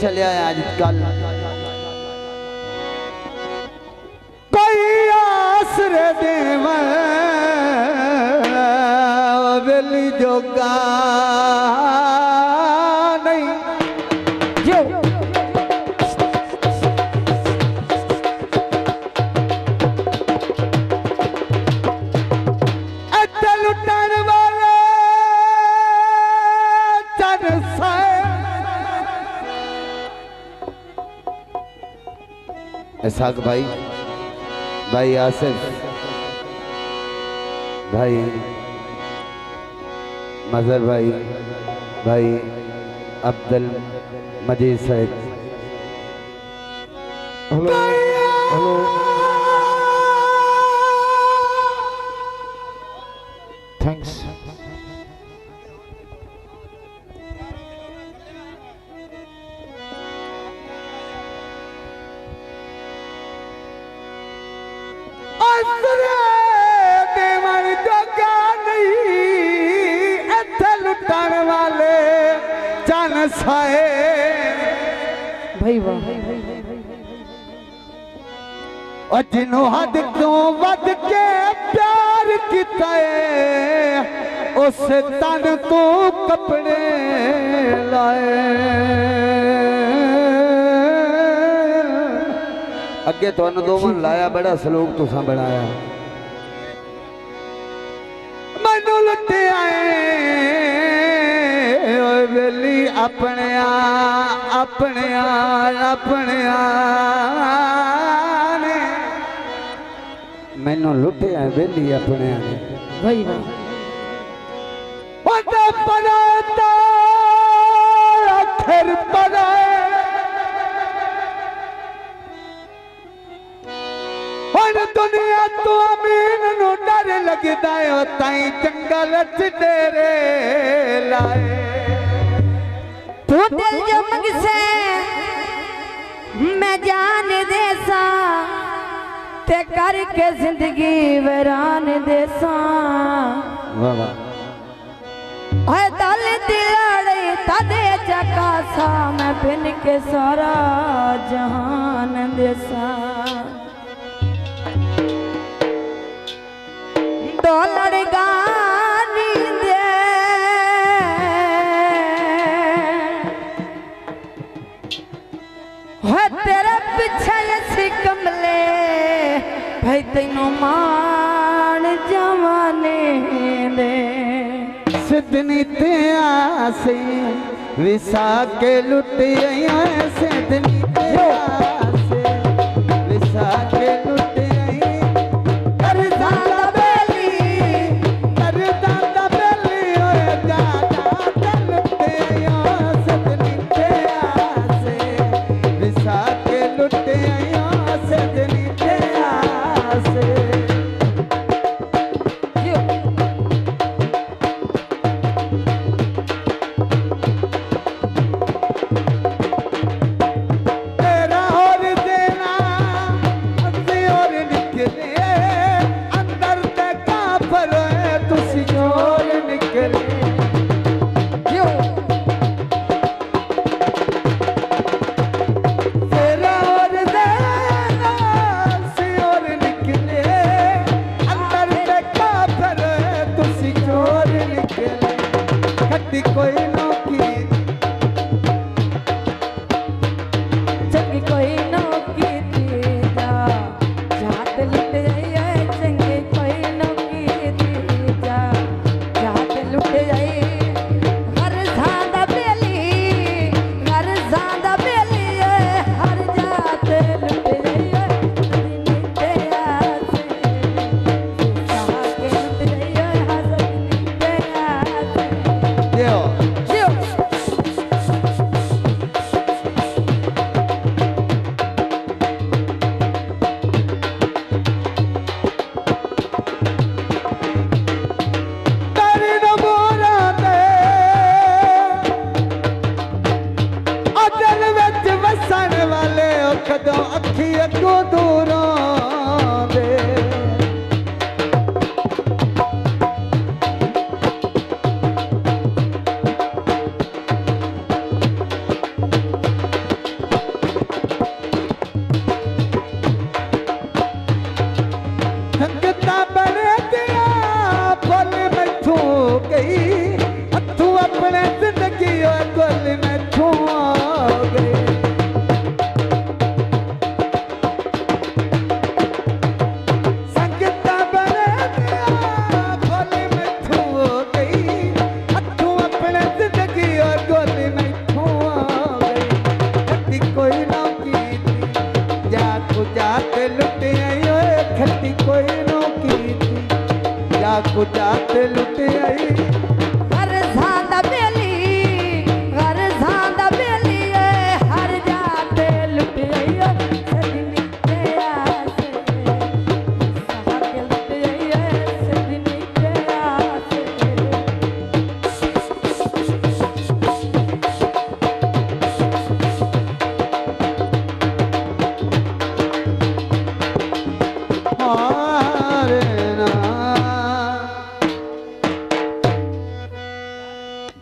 चलिया आजकल कोई आसरे देव वेली जोगा नहीं जो लुटन वाले चन इसाक भाई, भाई आसिफ भाई, मजहर भाई, भाई अब्दुल मजीद साहब, हेलो हेलो थैंक्स। लुटान वाले चन साए भाई वाह, और जिन्हों हद क्यों वध के प्यार किता उस तन को कपड़े लाए। अगे तुहानू दोवां लाया बड़ा सलूक तुसां बनाया, मैनू लुटे आए वेली अपने अपने अपने ने मैनू लुटे आए वेली अपने भाई भाई दुनिया तो अमीन नु डर लगदा है ताई जंगल च डेरे लाए। तू दिल जमग से मैं जान देसा ते करके जिंदगी वीरान देसा। वाह वाह है दल दिलड़े तदे चकासा मैं बिन के सारा जहान देसा। डॉलर गानी दे है तेरे पीछे सी कमले भाई तेनू मान जवाने दे। सिद्धनी ते आसे विसा के लुटे आया सिद्धनी ते आसे विसा के लुटे कुचाते लुट आई